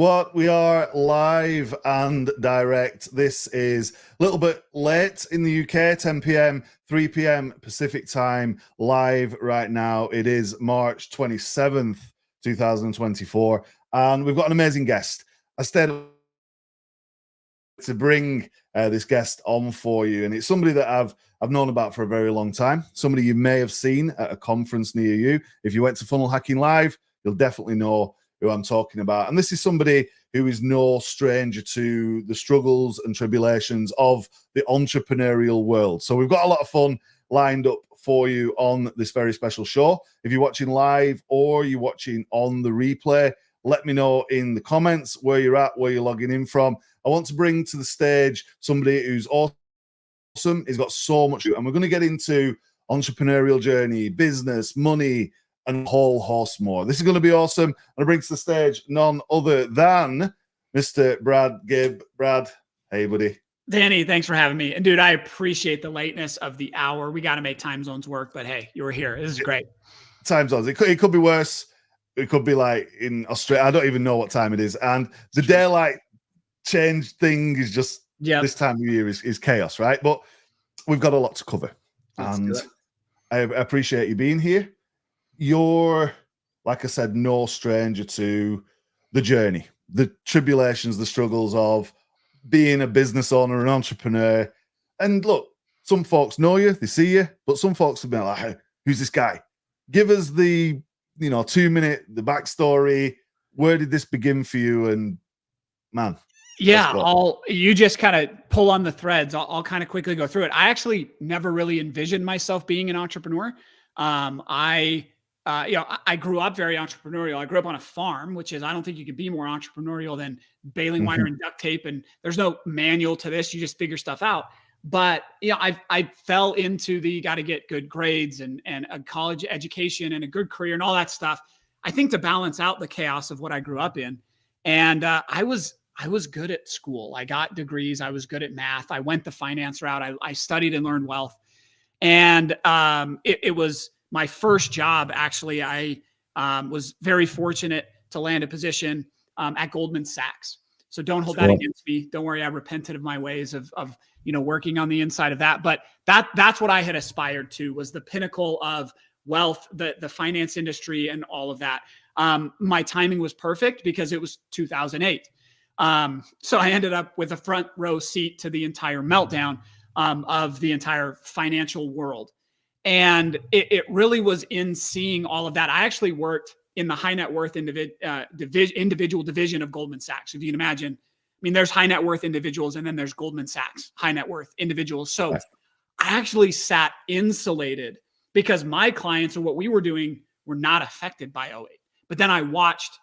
What? We are live and direct. This is a little bit late in the UK, 10 p.m., 3 p.m. Pacific time, live right now. It is March 27th, 2024, and we've got an amazing guest. I stayed to bring this guest on for you, and it's somebody that I've known about for a very long time, somebody you may have seen at a conference near you. If you went to Funnel Hacking Live, you'll definitely know who I'm talking about. And this is somebody who is no stranger to the struggles and tribulations of the entrepreneurial world. So we've got a lot of fun lined up for you on this very special show. If you're watching live or you're watching on the replay, let me know in the comments where you're at, where you're logging in from. I want to bring to the stage somebody who's awesome. He's got so much, and we're going to get into entrepreneurial journey, business, money, and a whole host more. This is going to be awesome. And I bring to the stage none other than Mr. Brad Gibb. Brad, hey, buddy. Danny, thanks for having me. And dude, I appreciate the lateness of the hour. We got to make time zones work, but hey, you were here. This is great. Time zones. It could be worse. It could be like in Australia. I don't even know what time it is. And the daylight change thing is just this time of year is chaos, right? But we've got a lot to cover. And I appreciate you being here. You're, like I said, no stranger to the journey, the tribulations, the struggles of being a business owner, an entrepreneur. And look, some folks know you, they see you, but some folks have been like, hey, who's this guy? Give us the 2-minute, the backstory. Where did this begin for you? And man. Yeah, you just kind of pull on the threads. I'll kind of quickly go through it. I actually never really envisioned myself being an entrepreneur. I grew up very entrepreneurial. I grew up on a farm, which is, I don't think you could be more entrepreneurial than baling wire and duct tape. And there's no manual to this. You just figure stuff out. But I fell into the got to get good grades and a college education and a good career and all that stuff. I think to balance out the chaos of what I grew up in. And I was good at school. I got degrees. I was good at math. I went the finance route. I studied and learned wealth. And it was my first job. Actually, I was very fortunate to land a position at Goldman Sachs. So don't hold that against me. Don't worry. I repented of my ways of working on the inside of that. But that's what I had aspired to, was the pinnacle of wealth, the finance industry and all of that. My timing was perfect because it was 2008. So I ended up with a front row seat to the entire meltdown of the entire financial world. And it really was in seeing all of that. I actually worked in the high net worth individual division of Goldman Sachs. If you can imagine, there's high net worth individuals and then there's Goldman Sachs high net worth individuals. So I actually sat insulated because my clients or what we were doing were not affected by 08. But then I watched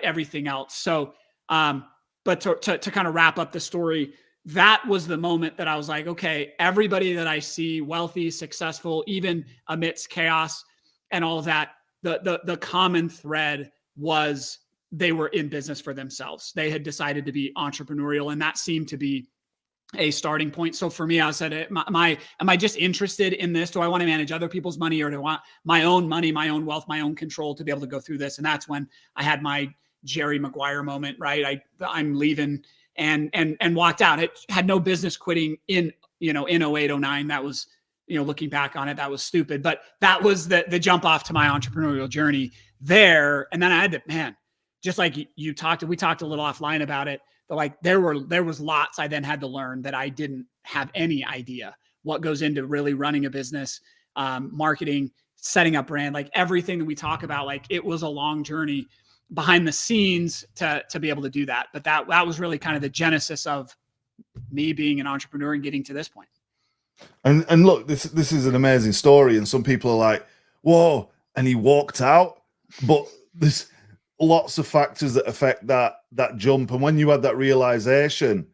everything else. So, but to kind of wrap up the story, that was the moment that I was like, okay, everybody that I see wealthy, successful, even amidst chaos and all of that, the common thread was they were in business for themselves. They had decided to be entrepreneurial, and that seemed to be a starting point. So for me, I said, am I just interested in this? Do I want to manage other people's money, or do I want my own money, my own wealth, my own control to be able to go through this? And that's when I had my Jerry Maguire moment, right? I'm leaving and walked out. It had no business quitting in 08, 09. That was, looking back on it, that was stupid, but that was the jump off to my entrepreneurial journey there. And then I had to, just like we talked a little offline about it, but like there was lots I then had to learn that I didn't have any idea what goes into really running a business, marketing, setting up brand, like everything that we talk about. Like it was a long journey behind the scenes to be able to do that. But that was really kind of the genesis of me being an entrepreneur and getting to this point. And look, this is an amazing story. And some people are like, whoa, and he walked out. But there's lots of factors that affect that jump. And when you had that realization,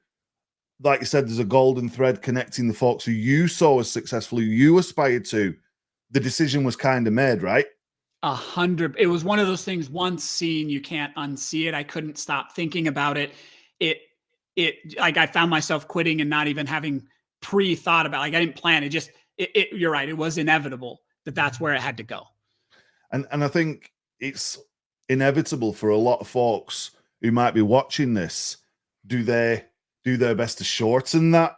like you said, there's a golden thread connecting the folks who you saw as successful, who you aspired to. The decision was kind of made, right? 100. It was one of those things, once seen, you can't unsee it. I couldn't stop thinking about it. It like I found myself quitting and not even having pre-thought about, like I didn't plan it. You're right. It was inevitable that's where it had to go. And I think it's inevitable for a lot of folks who might be watching this, do they do their best to shorten that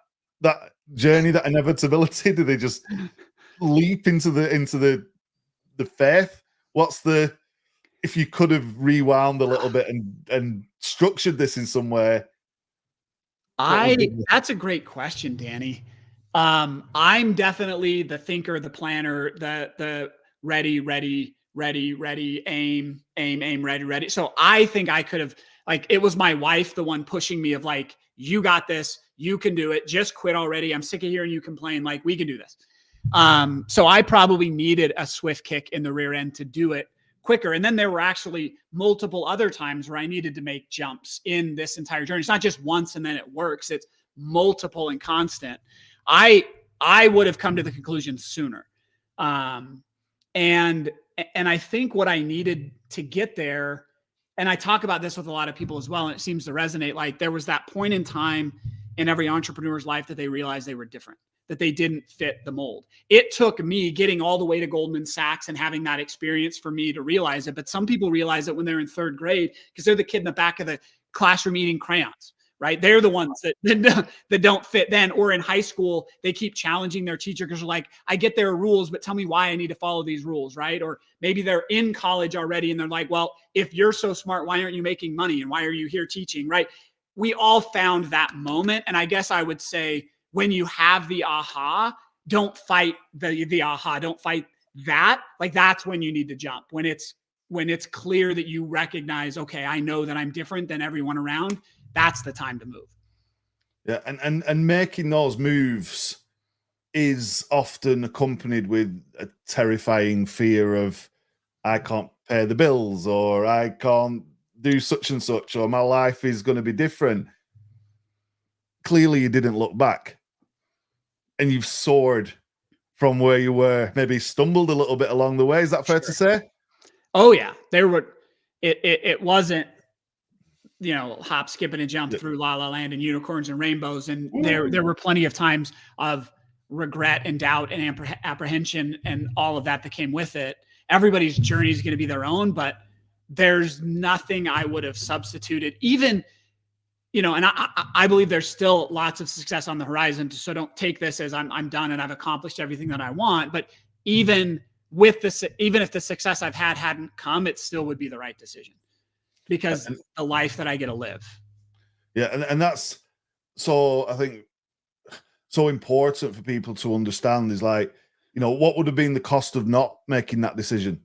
journey, that inevitability? Do they just leap into the faith? What's the, if you could have rewound a little bit and structured this in some way? That's a great question, Danny. I'm definitely the thinker, the planner, the ready, aim, ready. So I think I could have, like, it was my wife, the one pushing me of like, you got this, you can do it. Just quit already. I'm sick of hearing you complain. Like, we can do this. So I probably needed a swift kick in the rear end to do it quicker. And then there were actually multiple other times where I needed to make jumps in this entire journey. It's not just once and then it works. It's multiple and constant. I would have come to the conclusion sooner. And I think what I needed to get there, and I talk about this with a lot of people as well, and it seems to resonate, like there was that point in time in every entrepreneur's life that they realized they were different, that they didn't fit the mold. It took me getting all the way to Goldman Sachs and having that experience for me to realize it. But some people realize it when they're in third grade because they're the kid in the back of the classroom eating crayons, right? They're the ones that don't fit then. Or in high school, they keep challenging their teacher because they're like, I get there are rules, but tell me why I need to follow these rules, right? Or maybe they're in college already and they're like, well, if you're so smart, why aren't you making money? And why are you here teaching, right? We all found that moment. And I guess I would say, when you have the aha, don't fight the aha. Don't fight that. Like, that's when you need to jump. When it's clear that you recognize, okay, I know that I'm different than everyone around. That's the time to move. Yeah, and making those moves is often accompanied with a terrifying fear of, I can't pay the bills, or I can't do such and such, or my life is going to be different. Clearly, you didn't look back. And you've soared from where you were, maybe stumbled a little bit along the way. Is that fair to say? Oh yeah. It wasn't, hop, skip, and a jump through La La Land and unicorns and rainbows. And there were plenty of times of regret and doubt and apprehension and all of that came with it. Everybody's journey is going to be their own, but there's nothing I would have substituted, even, and I believe there's still lots of success on the horizon. So don't take this as I'm done and I've accomplished everything that I want. But even with this, even if the success I've had hadn't come, it still would be the right decision because the life that I get to live. Yeah. And that's, so I think, so important for people to understand is like, what would have been the cost of not making that decision?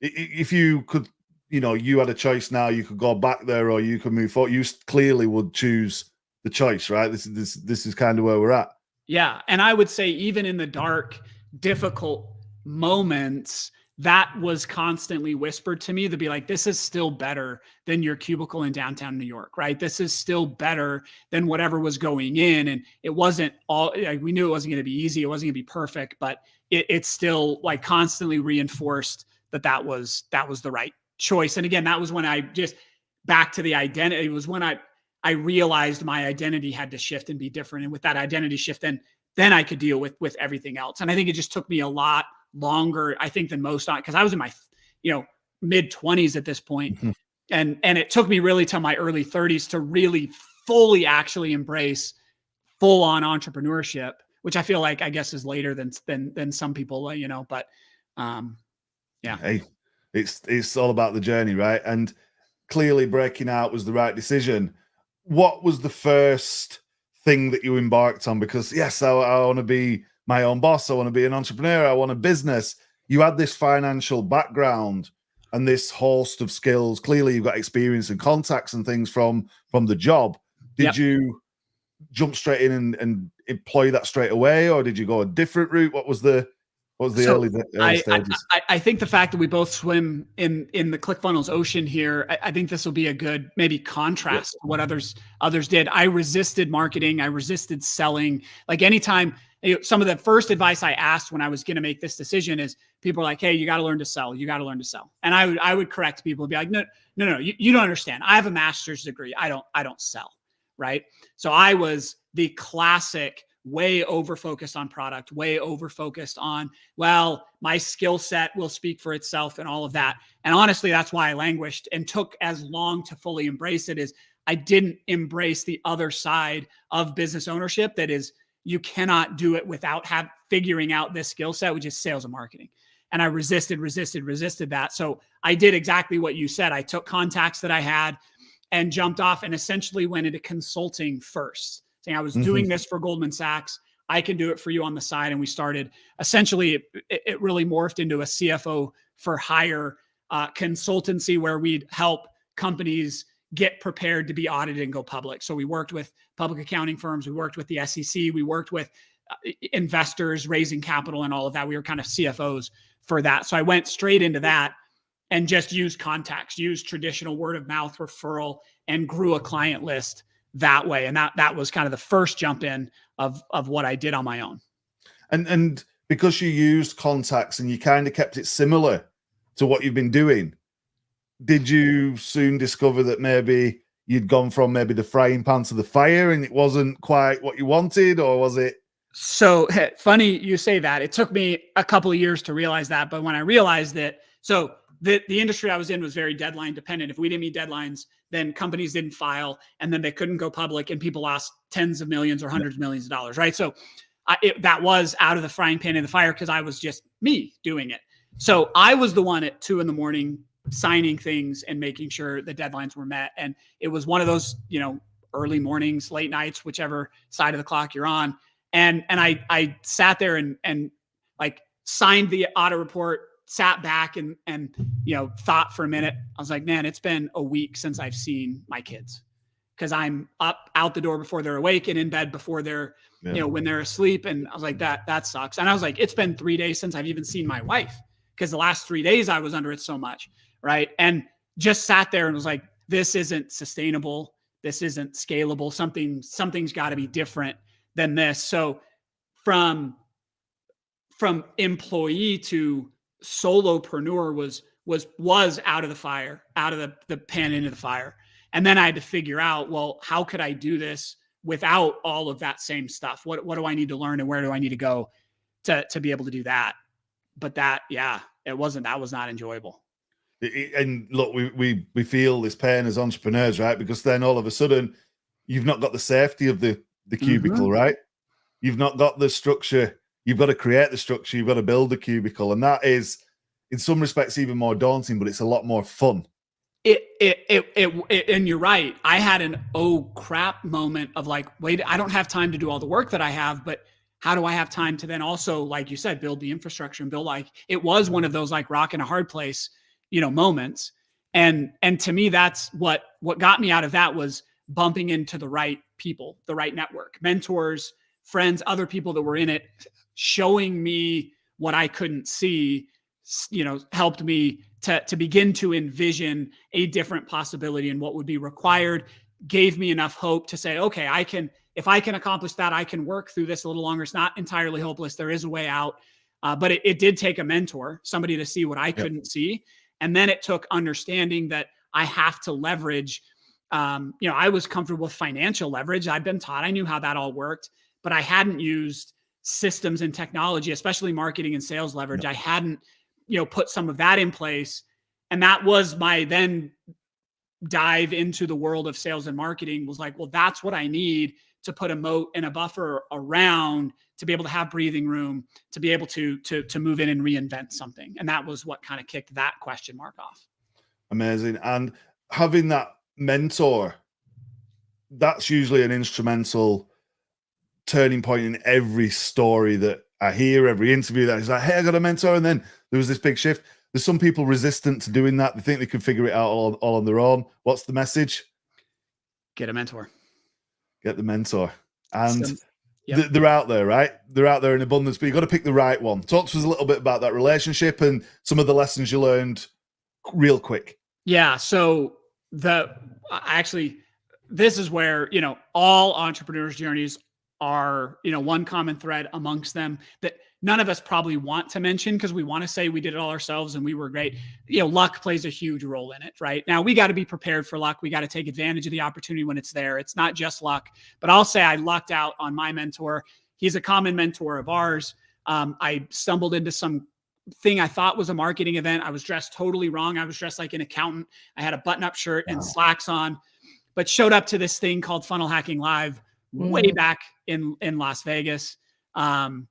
If you could, you had a choice now, you could go back there or you could move forward. You clearly would choose the choice, right? This is kind of where we're at. Yeah. And I would say even in the dark, difficult moments, that was constantly whispered to me to be like, this is still better than your cubicle in downtown New York, right? This is still better than whatever was going in. And it wasn't all, like, we knew it wasn't going to be easy. It wasn't going to be perfect, but it's still like constantly reinforced that was the right choice. And again, that was when I just, back to the identity, it was when I realized my identity had to shift and be different. And with that identity shift, then I could deal with everything else. And I think it just took me a lot longer, I think, than most, because I was in my, mid 20s at this point. Mm-hmm. And it took me really to my early 30s to really fully actually embrace full on entrepreneurship, which I feel like, I guess, is later than some people, but yeah. Hey, it's all about the journey, right? And clearly breaking out was the right decision. What was the first thing that you embarked on? Because yes, I want to be my own boss. I want to be an entrepreneur. I want a business. You had this financial background and this host of skills. Clearly you've got experience and contacts and things from the job. Did you jump straight in and employ that straight away? Or did you go a different route? What was the early stages? I think the fact that we both swim in the ClickFunnels ocean here, I think this will be a good maybe contrast to what others did. I resisted marketing. I resisted selling. Like anytime, some of the first advice I asked when I was going to make this decision is people are like, hey, you got to learn to sell. You got to learn to sell. And I would correct people and be like, no, you don't understand. I have a master's degree. I don't sell. Right. So I was the classic way over focused on product, way over focused on, well, my skill set will speak for itself and all of that. And honestly, that's why I languished and took as long to fully embrace it, is I didn't embrace the other side of business ownership. That is, you cannot do it without figuring out this skill set, which is sales and marketing. And I resisted that. So I did exactly what you said. I took contacts that I had and jumped off and essentially went into consulting first, saying I was doing this for Goldman Sachs. I can do it for you on the side. And we started, essentially, it really morphed into a CFO for hire consultancy, where we'd help companies get prepared to be audited and go public. So we worked with public accounting firms. We worked with the SEC. We worked with investors raising capital and all of that. We were kind of CFOs for that. So I went straight into that and just used contacts, used traditional word of mouth referral, and grew a client list that way. And that was kind of the first jump in of what I did on my own. And because you used contacts and you kind of kept it similar to what you've been doing, did you soon discover that maybe you'd gone from maybe the frying pan to the fire and it wasn't quite what you wanted, or was it? So funny you say that. It took me a couple of years to realize that. But when I realized that, so the industry I was in was very deadline dependent. If we didn't meet deadlines, then companies didn't file, and then they couldn't go public, and people lost tens of millions or hundreds of millions of dollars, right? So that was out of the frying pan in the fire, because I was just me doing it. So I was the one at 2 a.m. signing things and making sure the deadlines were met. And it was one of those, early mornings, late nights, whichever side of the clock you're on. And I sat there and like signed the audit report, sat back and thought for a minute. I was like, man, it's been a week since I've seen my kids, because I'm up out the door before they're awake and in bed before they're, when they're asleep. And I was like, that sucks. And I was like, it's been 3 days since I've even seen my wife, because the last 3 days I was under it so much. Right. And just sat there and was like, this isn't sustainable. This isn't scalable. Something's got to be different than this. So from employee to solopreneur was out of the fire, out of the pan into the fire. And then I had to figure out, well, how could I do this without all of that same stuff? What do I need to learn, and where do I need to go to be able to do that? But that was not enjoyable. And look, we feel this pain as entrepreneurs, right? Because then all of a sudden you've not got the safety of the cubicle, right? You've not got the structure. You've got to create the structure. You've got to build the cubicle. And that is, in some respects, even more daunting, but it's a lot more fun. And you're right. I had an oh crap moment of like, wait, I don't have time to do all the work that I have, but how do I have time to then also, like you said, build the infrastructure and build, like, it was one of those like rock in a hard place, moments. And to me, that's what got me out of that, was bumping into the right people, the right network, mentors, friends, other people that were in it, showing me what I couldn't see, helped me to begin to envision a different possibility and what would be required, gave me enough hope to say, okay, if I can accomplish that, I can work through this a little longer. It's not entirely hopeless. There is a way out. But it did take a mentor, somebody to see what I couldn't see. And then it took understanding that I have to leverage, I was comfortable with financial leverage. I've been taught, I knew how that all worked, but I hadn't used systems and technology, especially marketing and sales leverage. I hadn't, put some of that in place. And that was my then dive into the world of sales and marketing, was like, well, that's what I need to put a moat and a buffer around, to be able to have breathing room, to be able to move in and reinvent something. And that was what kind of kicked that question mark off. Amazing. And having that mentor, that's usually an instrumental turning point in every story that I hear, every interview that is like, hey, I got a mentor. And then there was this big shift. There's some people resistant to doing that. They think they can figure it out all on their own. What's the message? Get a mentor. Get the mentor. And they're out there, right? They're out there in abundance, but you've got to pick the right one. Talk to us a little bit about that relationship and some of the lessons you learned real quick. Yeah. So this is where, all entrepreneurs' journeys are, one common thread amongst them that none of us probably want to mention, because we want to say we did it all ourselves and we were great. Luck plays a huge role in it, right? Now, we got to be prepared for luck. We got to take advantage of the opportunity when it's there. It's not just luck, but I'll say I lucked out on my mentor. he's a common mentor of ours. I stumbled into some thing I thought was a marketing event. I was dressed totally wrong. I was dressed like an accountant. I had a button-up shirt and slacks on, but showed up to this thing called Funnel Hacking Live way back in Las Vegas. And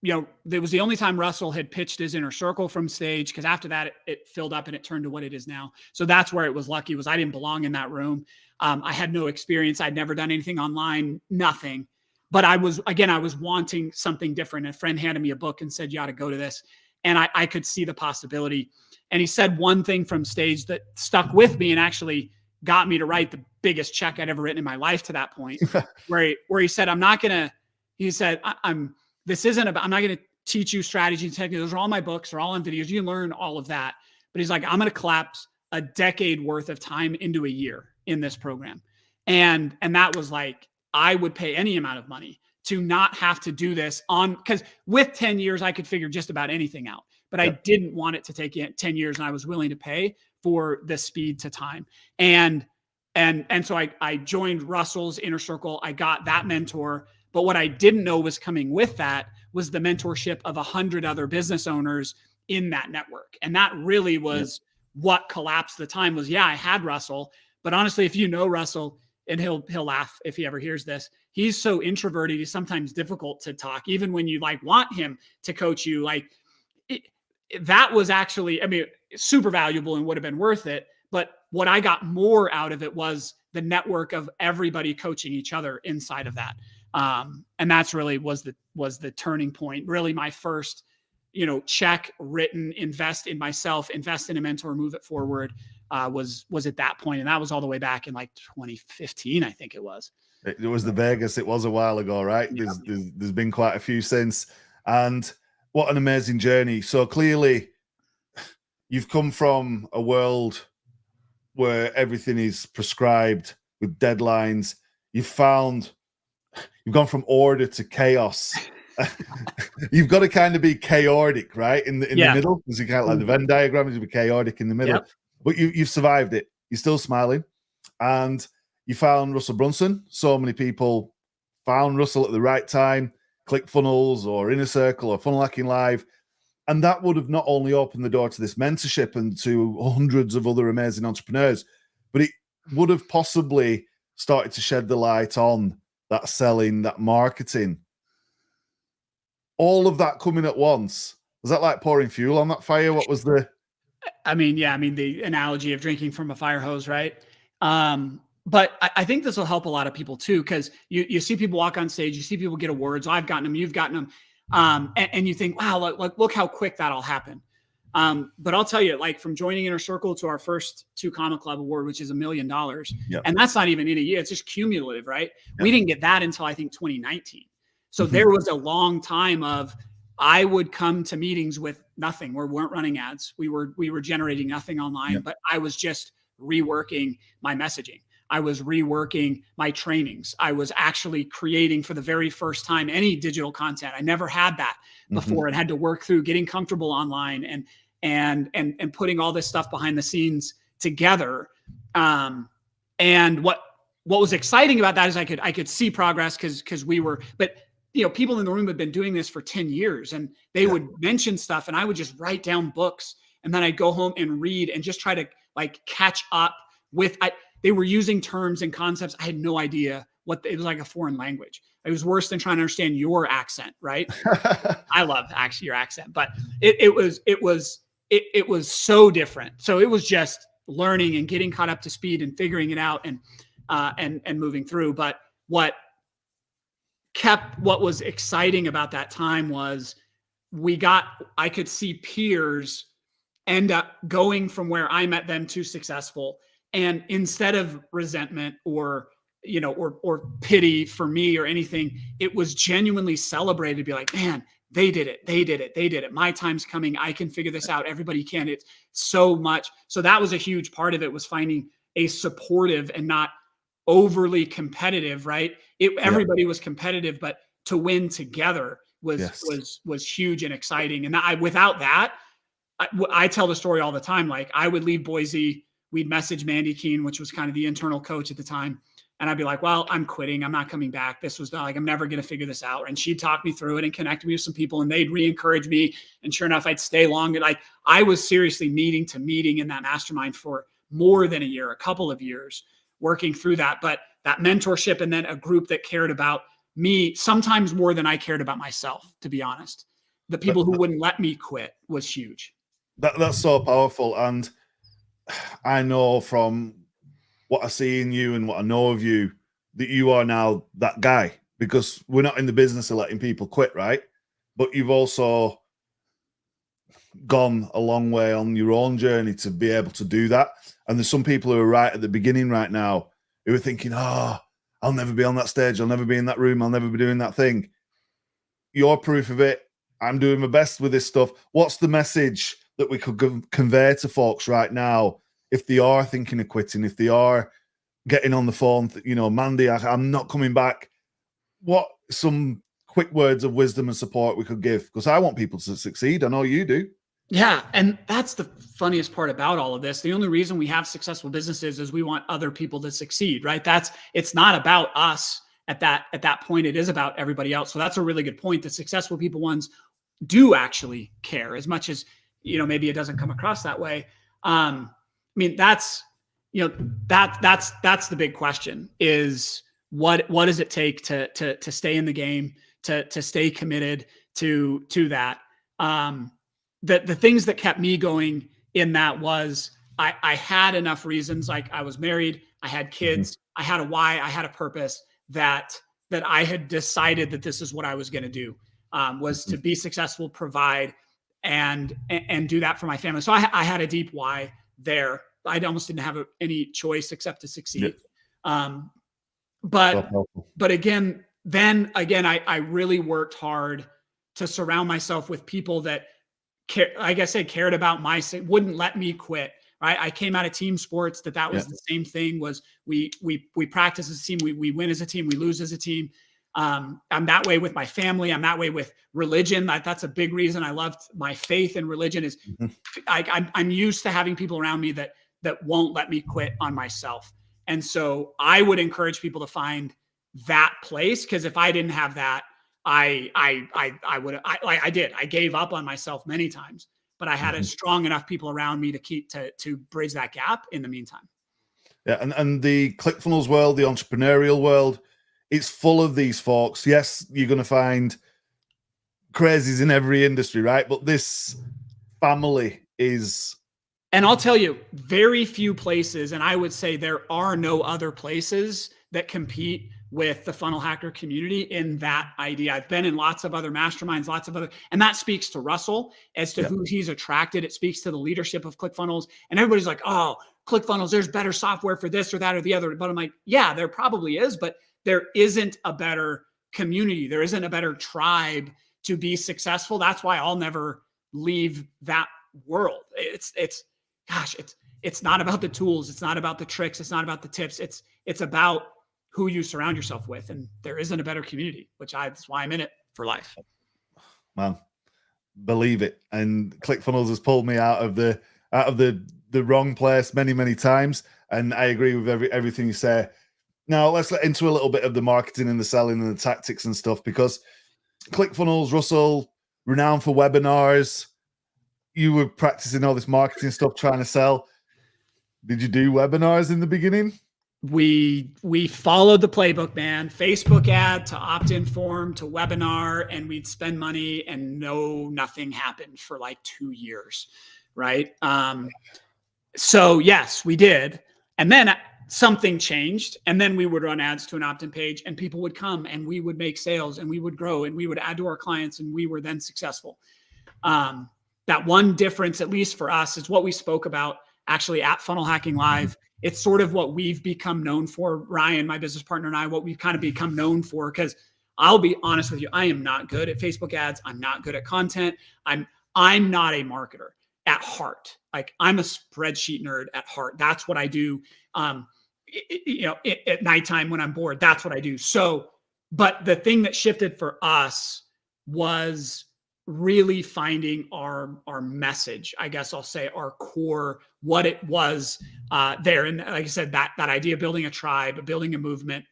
you know, it was the only time Russell had pitched his inner circle from stage, because after that it filled up and it turned to what it is now. So that's where it was lucky, was I didn't belong in that room. I had no experience. I'd never done anything online, nothing. But I was wanting something different. A friend handed me a book and said, you ought to go to this. And I could see the possibility. And he said one thing from stage that stuck with me and actually got me to write the biggest check I'd ever written in my life to that point, where he said, I'm not going to teach you strategy and technique. Those are all my books. They're all on videos. You learn all of that. But he's like, I'm going to collapse a decade worth of time into a year in this program. And that was like, I would pay any amount of money to not have to do this because with 10 years, I could figure just about anything out, but I didn't want it to take 10 years, and I was willing to pay for the speed to time. And so I joined Russell's inner circle. I got that mentor, but what I didn't know was coming with that was the mentorship of 100 other business owners in that network. And that really was what collapsed the time. Was, I had Russell, but honestly, if you know Russell, and he'll laugh if he ever hears this, he's so introverted, he's sometimes difficult to talk, even when you like want him to coach you. Like that was actually, I mean, super valuable and would have been worth it. But what I got more out of it was the network of everybody coaching each other inside of that. And that's really was the turning point. Really my first, check written, invest in myself, invest in a mentor, move it forward, was at that point. And that was all the way back in like 2015, I think it was. It was the Vegas. It was a while ago, right? Yeah. There's been quite a few since. And what an amazing journey. So clearly you've come from a world where everything is prescribed with deadlines. You've gone from order to chaos. You've got to kind of be chaotic, right? In the middle, because you kind of like the Venn diagram, you be chaotic in the middle. Yep. But you've survived it. You're still smiling, and you found Russell Brunson. So many people found Russell at the right time. ClickFunnels or Inner Circle or Funnel Hacking Live, and that would have not only opened the door to this mentorship and to hundreds of other amazing entrepreneurs, but it would have possibly started to shed the light on that selling, that marketing. All of that coming at once. Was that like pouring fuel on that fire? What was the... the analogy of drinking from a fire hose, right? But I think this will help a lot of people too, because you see people walk on stage, you see people get awards. I've gotten them, you've gotten them. And you think, wow, look how quick that'll happen. But I'll tell you, like from joining Inner Circle to our first 2 Comma Club award, which is $1 million. Yep. And that's not even in a year. It's just cumulative, right? Yep. We didn't get that until I think 2019. So there was a long time of, I would come to meetings with nothing. We weren't running ads. We were generating nothing online, but I was just reworking my messaging. I was reworking my trainings. I was actually creating for the very first time any digital content. I never had that before and had to work through getting comfortable online and putting all this stuff behind the scenes together. And what was exciting about that is I could see progress because we were, but people in the room had been doing this for 10 years and they would mention stuff and I would just write down books and then I'd go home and read and just try to like catch up with, they were using terms and concepts. I had no idea it was like a foreign language. It was worse than trying to understand your accent, right? I love actually your accent, but it was so different. So it was just learning and getting caught up to speed and figuring it out and moving through. But what was exciting about that time was I could see peers end up going from where I met them to successful. And instead of resentment or pity for me or anything, it was genuinely celebrated to be like, man, they did it. My time's coming. I can figure this out. Everybody can. It's so much. So that was a huge part of it, was finding a supportive and not overly competitive, right? Everybody was competitive, but to win together was huge and exciting. And without that, I tell the story all the time. Like I would leave Boise, we'd message Mandy Keene, which was kind of the internal coach at the time. And I'd be like, well, I'm quitting. I'm not coming back. This was not like, I'm never going to figure this out. And she'd talk me through it and connect me with some people, and they'd re-encourage me. And sure enough, I'd stay long. And like, I was seriously meeting to meeting in that mastermind for more than a year, a couple of years, working through that. But that mentorship, and then a group that cared about me sometimes more than I cared about myself, to be honest. The people who wouldn't let me quit was huge. That's so powerful. And I know from what I see in you and what I know of you that you are now that guy, because we're not in the business of letting people quit, right? But you've also gone a long way on your own journey to be able to do that. And there's some people who are right at the beginning right now who are thinking, oh, I'll never be on that stage. I'll never be in that room. I'll never be doing that thing. You're proof of it. I'm doing my best with this stuff. What's the message that we could convey to folks right now if they are thinking of quitting, if they are getting on the phone, you know, Mandy, I'm not coming back? What some quick words of wisdom and support we could give? Because I want people to succeed. I know you do. Yeah. And that's the funniest part about all of this. The only reason we have successful businesses is we want other people to succeed, right? It's not about us at that point. It is about everybody else. So that's a really good point. The successful people ones do actually care, as much as, you know, maybe it doesn't come across that way. I mean, that's the big question, is what does it take to stay in the game, to stay committed to that. The things that kept me going in that was I had enough reasons. Like, I was married, I had kids, I had a why, I had a purpose, that I had decided that this is what I was going to do, was to be successful, provide, and do that for my family. So I had a deep why there. I almost didn't have any choice except to succeed. But again, I really worked hard to surround myself with people that, like I said, cared about wouldn't let me quit. Right. I came out of team sports. That was the same thing. Was we practice as a team. We win as a team. We lose as a team. I'm that way with my family. I'm that way with religion. That's a big reason I loved my faith and religion. Is I'm used to having people around me that won't let me quit on myself. And so I would encourage people to find that place, because if I didn't have that, I gave up on myself many times, but I had a strong enough people around me to bridge that gap in the meantime. Yeah. And the ClickFunnels world, the entrepreneurial world, it's full of these folks. Yes, you're going to find crazies in every industry, right? But this family is... And I'll tell you, very few places, and I would say there are no other places that compete with the funnel hacker community in that idea. I've been in lots of other masterminds, and that speaks to Russell as to who he's attracted. It speaks to the leadership of ClickFunnels, and everybody's like, oh, ClickFunnels, there's better software for this or that or the other. But I'm like, yeah, there probably is, but there isn't a better community. There isn't a better tribe to be successful. That's why I'll never leave that world. It's not about the tools. It's not about the tricks. It's not about the tips. It's about who you surround yourself with. And there isn't a better community, that's why I'm in it for life. Man, believe it. And ClickFunnels has pulled me out of the wrong place many, many times. And I agree with everything you say. Now let's get into a little bit of the marketing and the selling and the tactics and stuff, because ClickFunnels, Russell, renowned for webinars. You were practicing all this marketing stuff, trying to sell. Did you do webinars in the beginning? We followed the playbook, man. Facebook ad to opt-in form to webinar, and we'd spend money and nothing happened for like 2 years, right? So yes, we did. And then something changed, and then we would run ads to an opt-in page, and people would come, and we would make sales, and we would grow, and we would add to our clients, and we were then successful. That one difference, at least for us, is what we spoke about actually at Funnel Hacking Live. It's sort of what we've become known for, Ryan, my business partner, and I, what we've kind of become known for, because I'll be honest with you, I am not good at Facebook ads. I'm not good at content. I'm not a marketer at heart. Like, I'm a spreadsheet nerd at heart. That's what I do. At nighttime when I'm bored, that's what I do. So, but the thing that shifted for us was really finding our message, I guess I'll say our core, what it was there. And like I said, that idea of building a tribe, building a movement,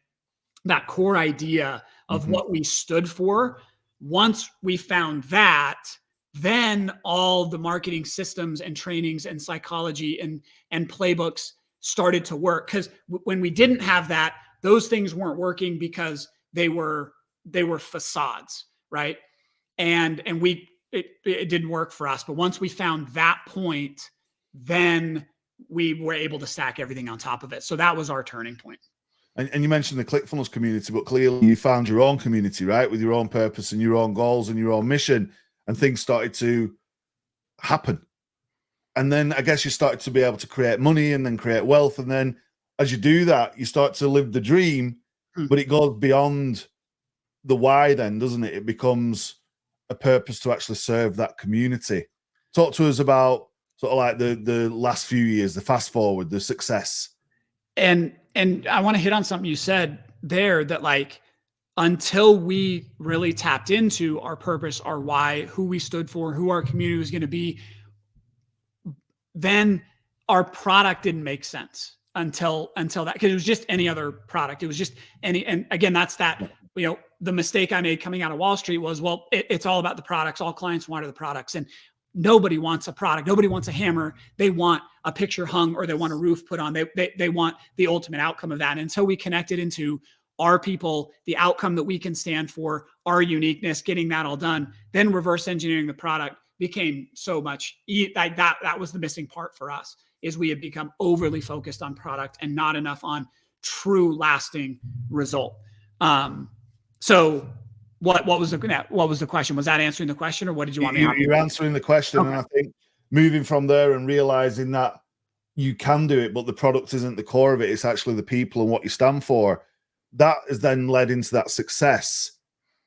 that core idea of what we stood for. Once we found that, then all the marketing systems and trainings and psychology and playbooks started to work. Because when we didn't have that, those things weren't working because they were facades, right? And it didn't work for us. But once we found that point, then we were able to stack everything on top of it. So that was our turning point. And you mentioned the ClickFunnels community, but clearly you found your own community, right? With your own purpose and your own goals and your own mission, and things started to happen. And then I guess you started to be able to create money and then create wealth. And then as you do that, you start to live the dream, but it goes beyond the why then, doesn't it? It becomes a purpose to actually serve that community. Talk to us about sort of like the last few years, the fast forward, the success. And I want to hit on something you said there, that like, until we really tapped into our purpose, our why, who we stood for, who our community was going to be, then our product didn't make sense until that, because it was just any other product. It was just and again, that's that, the mistake I made coming out of Wall Street was, well, it's all about the products. All clients wanted the products, and nobody wants a product. Nobody wants a hammer. They want a picture hung, or they want a roof put on. They want the ultimate outcome of that. And so we connected into our people, the outcome that we can stand for, our uniqueness, getting that all done. Then reverse engineering the product became so much that was the missing part for us, is we had become overly focused on product and not enough on true lasting result. So what was the question? Was that answering the question, or what did you want me to? You're answering the question. Okay. And I think moving from there and realizing that you can do it, but the product isn't the core of it. It's actually the people and what you stand for. That has then led into that success.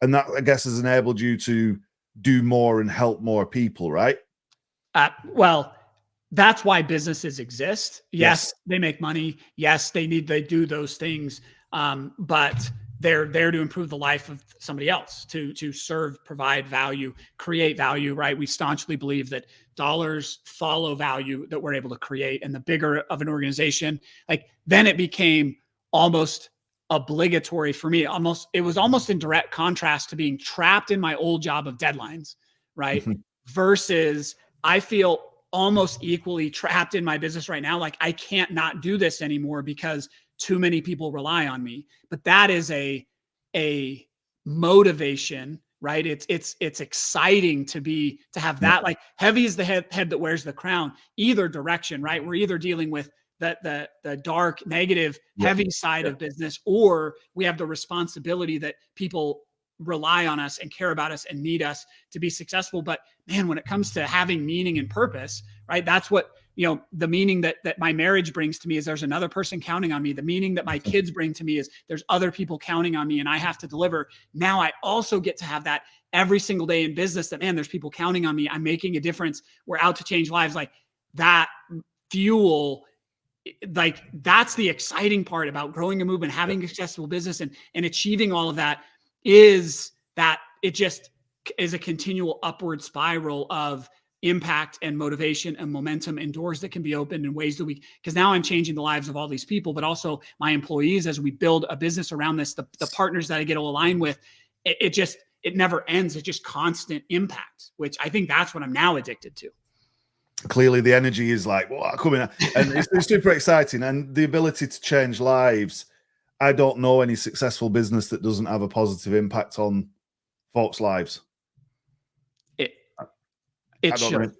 And that, I guess, has enabled you to do more and help more people, right? Well, that's why businesses exist. Yes, they make money. Yes, they do those things. But they're there to improve the life of somebody else, to serve, provide value, create value, right? We staunchly believe that dollars follow value that we're able to create. And the bigger of an organization, like, then it became almost obligatory for me. It was almost in direct contrast to being trapped in my old job of deadlines, right? Versus I feel almost equally trapped in my business right now. Like, I can't not do this anymore because too many people rely on me. But that is a motivation, right? It's exciting to have that. Like, heavy is the head that wears the crown. Either direction, right? We're either dealing with the dark, negative, heavy side of business, or we have the responsibility that people rely on us and care about us and need us to be successful. But man, when it comes to having meaning and purpose, right? That's what, the meaning that my marriage brings to me is there's another person counting on me. The meaning that my kids bring to me is there's other people counting on me and I have to deliver. Now I also get to have that every single day in business, that, man, there's people counting on me. I'm making a difference. We're out to change lives. Like, that fuel, like, that's the exciting part about growing a movement, having a successful business and achieving all of that, is that it just is a continual upward spiral of impact and motivation and momentum, and doors that can be opened in ways that because now I'm changing the lives of all these people, but also my employees as we build a business around this, the partners that I get to align with, it never ends. It's just constant impact, which I think that's what I'm now addicted to. Clearly the energy is like, wow, coming out. And it's super exciting. And the ability to change lives. I don't know any successful business that doesn't have a positive impact on folks' lives. It should.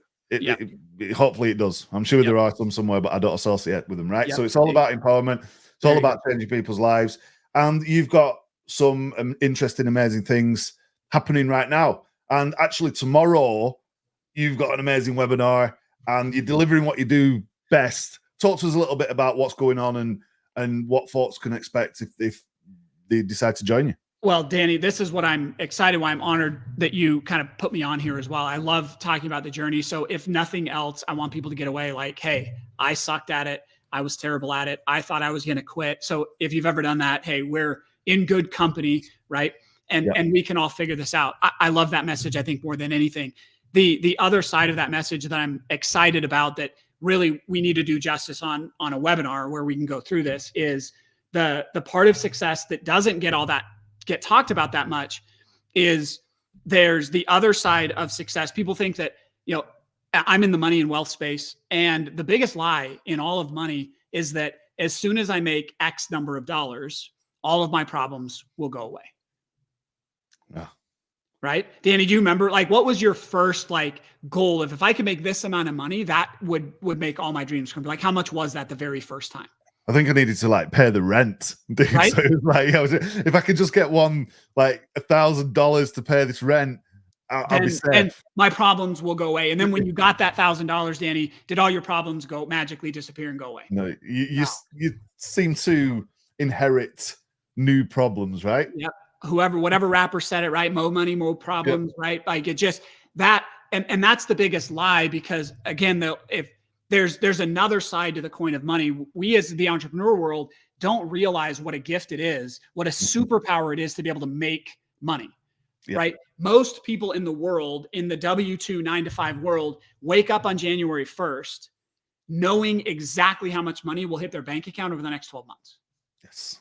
Hopefully it does. I'm sure there are some somewhere, but I don't associate with them, right? So it's all about empowerment. It's all about changing people's lives. And you've got some interesting, amazing things happening right now. And actually tomorrow, you've got an amazing webinar and you're delivering what you do best. Talk to us a little bit about what's going on and what folks can expect if they decide to join you. Well, Danny, this is what I'm excited, why I'm honored that you kind of put me on here as well. I love talking about the journey. So if nothing else, I want people to get away like, hey, I sucked at it. I was terrible at it. I thought I was going to quit. So if you've ever done that, hey, we're in good company, right? and we can all figure this out. I love that message, I think, more than anything. The other side of that message that I'm excited about, that really we need to do justice on a webinar where we can go through this, is the part of success that doesn't get talked about that much. Is there's the other side of success. People think that, I'm in the money and wealth space, and the biggest lie in all of money is that as soon as I make X number of dollars, all of my problems will go away. Yeah. Right? Danny, do you remember, what was your first goal of, if I could make this amount of money, that would make all my dreams come true? How much was that the very first time? I think I needed to pay the rent. Dude. Right? So it was if I could just get $1,000 to pay this rent, I'll be safe. And my problems will go away. And then when you got that $1,000, Danny, did all your problems magically disappear and go away? No, you seem to inherit new problems, right? Yep. Whatever rapper said it, right? More money, more problems, right? It just that, and that's the biggest lie, because again, if there's another side to the coin of money, we as the entrepreneur world don't realize what a gift it is, what a superpower it is to be able to make money. Right? Most people in the world, in the W-2 9-to-5 world, wake up on January 1st knowing exactly how much money will hit their bank account over the next 12 months. Yes.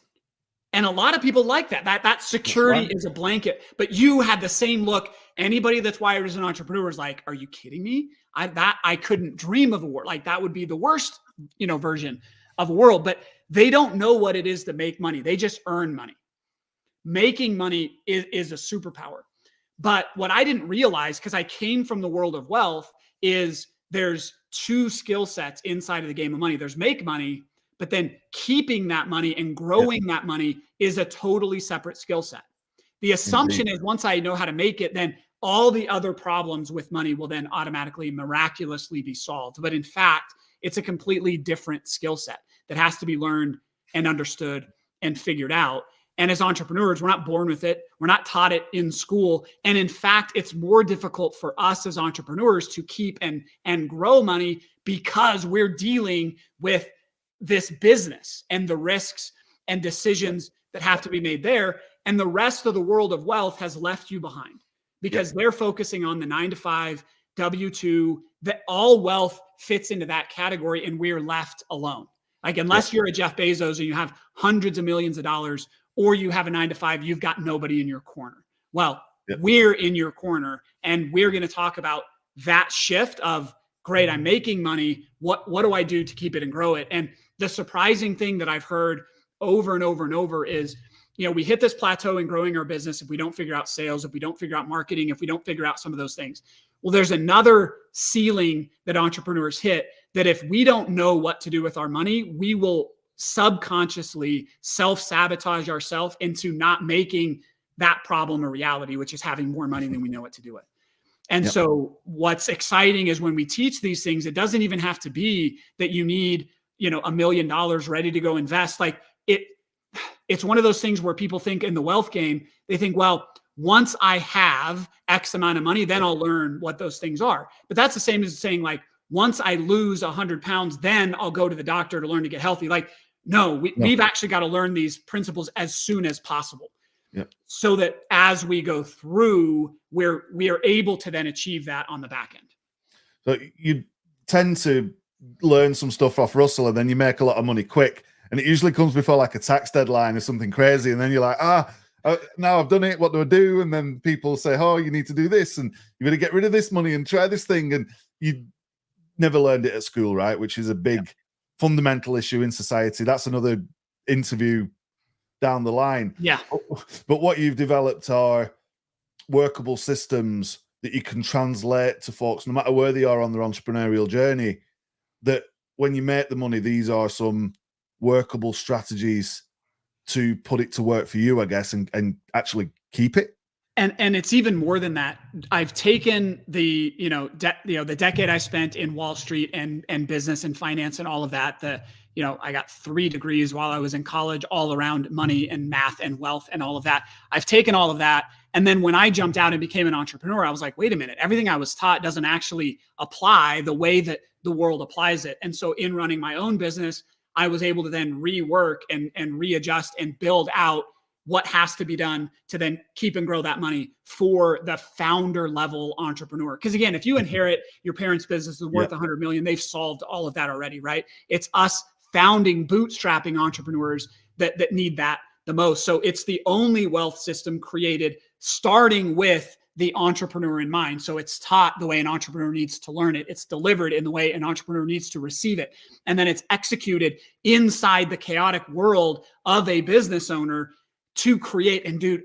And a lot of people like that. That security is a blanket. But you had the same look. Anybody that's wired as an entrepreneur is like, are you kidding me? I couldn't dream of a world. That would be the worst, version of a world. But they don't know what it is to make money. They just earn money. Making money is a superpower. But what I didn't realize, because I came from the world of wealth, is there's two skill sets inside of the game of money. There's make money, but then keeping that money and growing that money is a totally separate skill set. The assumption is once I know how to make it, then all the other problems with money will then automatically, miraculously be solved. But in fact, it's a completely different skill set that has to be learned and understood and figured out. And as entrepreneurs, we're not born with it. We're not taught it in school. And in fact, it's more difficult for us as entrepreneurs to keep and grow money, because we're dealing with this business and the risks and decisions that have to be made there. And the rest of the world of wealth has left you behind, because they're focusing on the 9-to-5, W-2, that all wealth fits into that category, and we're left alone. Unless you're a Jeff Bezos and you have hundreds of millions of dollars, or you have a 9-to-5, you've got nobody in your corner. Well, we're in your corner, and we're going to talk about that shift of, great, I'm making money. What do I do to keep it and grow it? And the surprising thing that I've heard over and over and over is, we hit this plateau in growing our business if we don't figure out sales, if we don't figure out marketing, if we don't figure out some of those things. Well, there's another ceiling that entrepreneurs hit, that if we don't know what to do with our money, we will subconsciously self-sabotage ourselves into not making that problem a reality, which is having more money than we know what to do with. And so what's exciting is when we teach these things, it doesn't even have to be that you need, $1 million ready to go invest. It's one of those things where people think in the wealth game, they think, well, once I have X amount of money, then I'll learn what those things are. But that's the same as saying, once I lose 100 pounds, then I'll go to the doctor to learn to get healthy. No, we've actually got to learn these principles as soon as possible, so that as we go through, we are able to then achieve that on the back end. So you tend to learn some stuff off Russell, and then you make a lot of money quick, and it usually comes before a tax deadline or something crazy, and then you're like, now I've done it, what do I do? And then people say, oh, you need to do this, and you got to get rid of this money and try this thing, and you never learned it at school, right? Which is a big fundamental issue in society. That's another interview down the line. Yeah. But what you've developed are workable systems that you can translate to folks, no matter where they are on their entrepreneurial journey, that when you make the money, these are some workable strategies to put it to work for you, I guess, and actually keep it. And it's even more than that. I've taken the decade I spent in Wall Street and business and finance and all of that. I got 3 degrees while I was in college, all around money and math and wealth and all of that. I've taken all of that. And then when I jumped out and became an entrepreneur, I was like, wait a minute, everything I was taught doesn't actually apply the way that the world applies it. And so in running my own business, I was able to then rework and readjust and build out what has to be done to then keep and grow that money for the founder level entrepreneur. Because again, if you inherit your parents' business is worth 100 million, they've solved all of that already, right? It's us founding, bootstrapping entrepreneurs that need that the most. So it's the only wealth system created starting with the entrepreneur in mind. So it's taught the way an entrepreneur needs to learn it. It's delivered in the way an entrepreneur needs to receive it. And then it's executed inside the chaotic world of a business owner to create. And dude,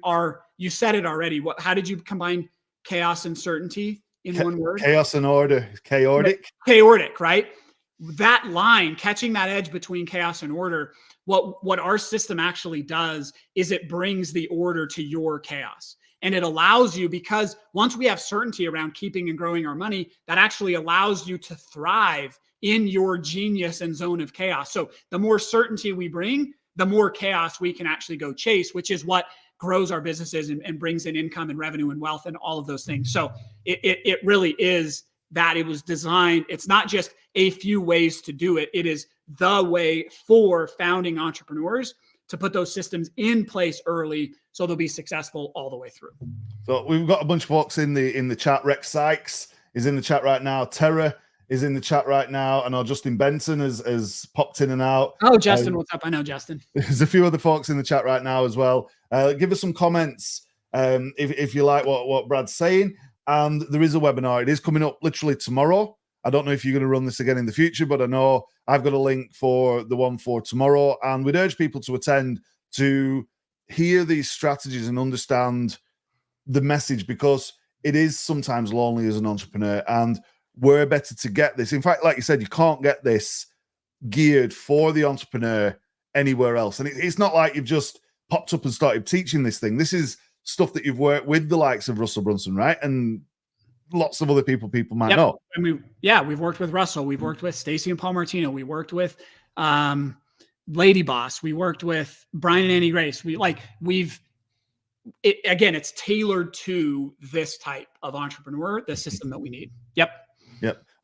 you said it already. How did you combine chaos and certainty in one word? Chaos and order. Chaotic. Chaotic, right? That line, catching that edge between chaos and order, what our system actually does is it brings the order to your chaos. And it allows you, because once we have certainty around keeping and growing our money, that actually allows you to thrive in your genius and zone of chaos. So the more certainty we bring, the more chaos we can actually go chase, which is what grows our businesses and brings in income and revenue and wealth and all of those things. So it really is that it was designed. It's not just a few ways to do it. It is the way for founding entrepreneurs to put those systems in place early so they'll be successful all the way through. So we've got a bunch of folks in the chat. Rex Sykes is in the chat right now. Tara is in the chat right now. I know Justin Benson has popped in and out. Oh, Justin, what's up? I know Justin. There's a few other folks in the chat right now as well. Give us some comments if you like what Brad's saying. And there is a webinar. It is coming up literally tomorrow. I don't know if you're going to run this again in the future, but I know I've got a link for the one for tomorrow. And we'd urge people to attend to hear these strategies and understand the message, because it is sometimes lonely as an entrepreneur, and we're better to get this. In fact, like you said, you can't get this geared for the entrepreneur anywhere else. And it's not like you've just popped up and started teaching this thing. This is stuff that you've worked with the likes of Russell Brunson, right? And lots of other people might know. And we've worked with Russell. We've worked with Stacy and Paul Martino. We worked with Lady Boss. We worked with Brian and Annie Grace. Again, it's tailored to this type of entrepreneur, the system that we need. Yep,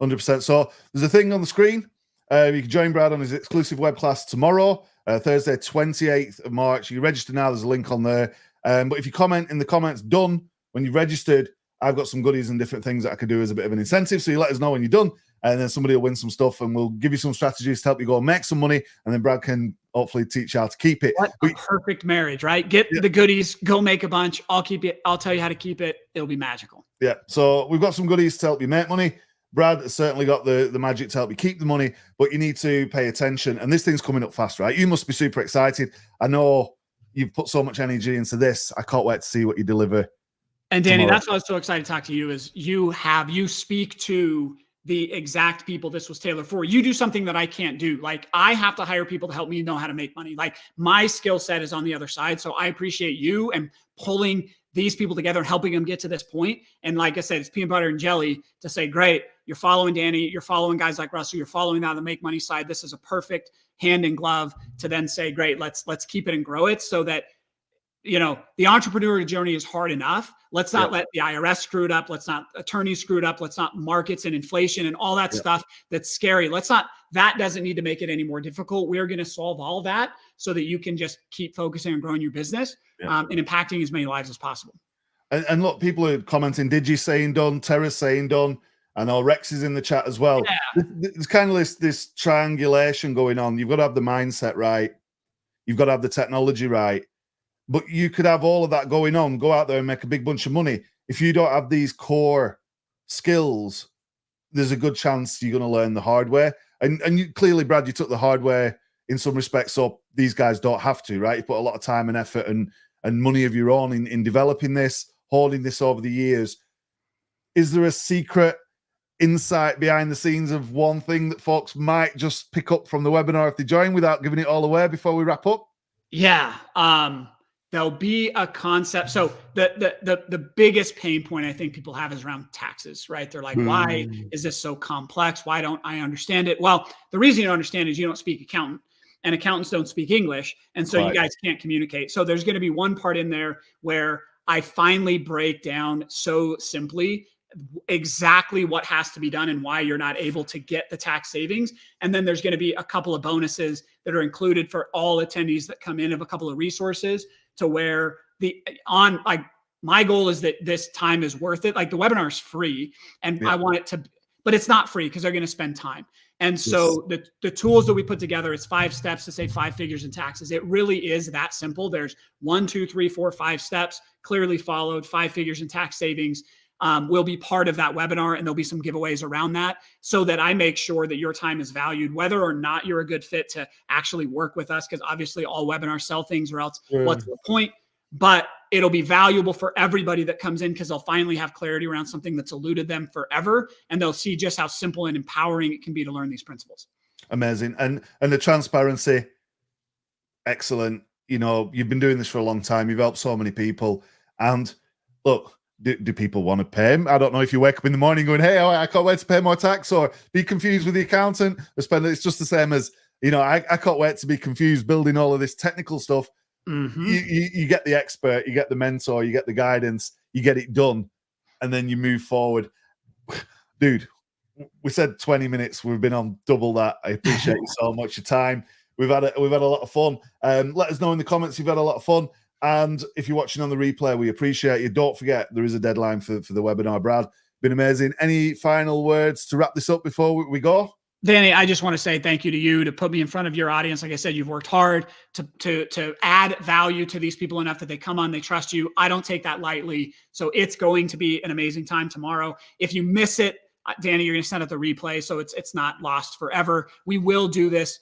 100%. So there's a thing on the screen. You can join Brad on his exclusive web class tomorrow, Thursday, 28th of March. You register now. There's a link on there. But if you comment in the comments, done, when you've registered, I've got some goodies and different things that I could do as a bit of an incentive. So you let us know when you're done, and then somebody will win some stuff, and we'll give you some strategies to help you go and make some money. And then Brad can hopefully teach you how to keep it. What a perfect marriage, right? Get the goodies, go make a bunch. I'll keep it. I'll tell you how to keep it. It'll be magical. Yeah. So we've got some goodies to help you make money. Brad has certainly got the magic to help you keep the money, but you need to pay attention. And this thing's coming up fast, right? You must be super excited. I know you've put so much energy into this. I can't wait to see what you deliver. And Danny, tomorrow. that's why I was so excited to talk to you, is you speak to the exact people this was tailored for. You do something that I can't do. Like, I have to hire people to help me know how to make money. Like, my skill set is on the other side. So I appreciate you and pulling these people together and helping them get to this point. And like I said, it's peanut butter and jelly to say, great, you're following Danny, you're following guys like Russell, you're following that on the make money side. This is a perfect hand in glove to then say, great, let's keep it and grow it, so that, the entrepreneurial journey is hard enough. Let's not let the IRS screw it up. Let's not attorneys screw it up. Let's not markets and inflation and all that stuff that's scary. That doesn't need to make it any more difficult. We're going to solve all that so that you can just keep focusing on growing your business and impacting as many lives as possible. And look, people are commenting, Digi saying done, Tara's saying done. I know Rex is in the chat as well. Yeah. There's kind of this triangulation going on. You've got to have the mindset right. You've got to have the technology right. But you could have all of that going on, go out there and make a big bunch of money. If you don't have these core skills, there's a good chance you're going to learn the hard way. And you, clearly, Brad, you took the hard way in some respects, so these guys don't have to, right? You put a lot of time and effort and money of your own in developing this, holding this over the years. Is there a secret insight behind the scenes of one thing that folks might just pick up from the webinar if they join, without giving it all away before we wrap up? Yeah. There'll be a concept. So the biggest pain point I think people have is around taxes, right? They're like, why is this so complex? Why don't I understand it? Well, the reason you don't understand is you don't speak accountant, and accountants don't speak English. And so you guys can't communicate. So there's going to be one part in there where I finally break down so simply exactly what has to be done and why you're not able to get the tax savings. And then there's going to be a couple of bonuses that are included for all attendees that come in, of a couple of resources to where my goal is that this time is worth it. Like, the webinar is free, and I want it to, but it's not free because they're going to spend time. And so the tools that we put together, it's 5 steps to save 5 figures in taxes. It really is that simple. There's 1, 2, 3, 4, 5 steps clearly followed. 5 figures in tax savings will be part of that webinar, and there'll be some giveaways around that, so that I make sure that your time is valued, whether or not you're a good fit to actually work with us. Because obviously all webinars sell things, or else what's the point? But it'll be valuable for everybody that comes in, because they'll finally have clarity around something that's eluded them forever, and they'll see just how simple and empowering it can be to learn these principles. Amazing. And the transparency, excellent. You know, you've been doing this for a long time. You've helped so many people. And look, do people want to pay him? I don't know if you wake up in the morning going, hey, I can't wait to pay more tax, or be confused with the accountant, or spend it. It's just the same as, you know, I can't wait to be confused building all of this technical stuff. You get the expert, you get the mentor, you get the guidance, you get it done, and then you move forward. Dude, we said 20 minutes. We've been on double that. I appreciate you so much, your time. We've had a lot of fun. Let us know in the comments you've had a lot of fun. And if you're watching on the replay, we appreciate you. Don't forget, there is a deadline for the webinar. Brad, been amazing. Any final words to wrap this up before we go? Danny, I just want to say thank you to you to put me in front of your audience. Like I said, you've worked hard to add value to these people enough that they come on, they trust you. I don't take that lightly. So it's going to be an amazing time tomorrow. If you miss it, Danny, you're going to send out the replay, so it's not lost forever. We will do this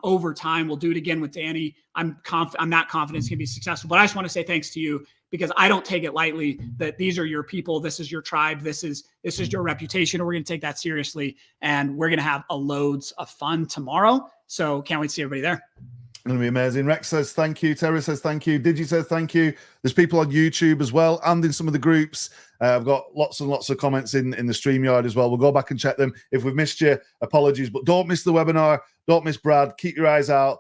over time. We'll do it again with Danny. I'm not confident it's going to be successful, but I just want to say thanks to you, because I don't take it lightly that these are your people. This is your tribe. This is your reputation. And we're going to take that seriously, and we're going to have loads of fun tomorrow. So can't wait to see everybody there. It's going to be amazing. Rex says thank you. Terry says thank you. Digi says thank you. There's people on YouTube as well, and in some of the groups. I've got lots and lots of comments in the StreamYard as well. We'll go back and check them. If we've missed you, apologies, but don't miss the webinar. Don't miss Brad. Keep your eyes out.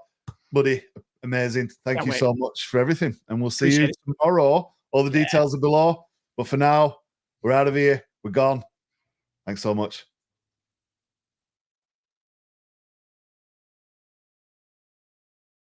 Buddy, amazing. Thank you so much for everything. And we'll see you tomorrow. All the details are below. But for now, we're out of here. We're gone. Thanks so much.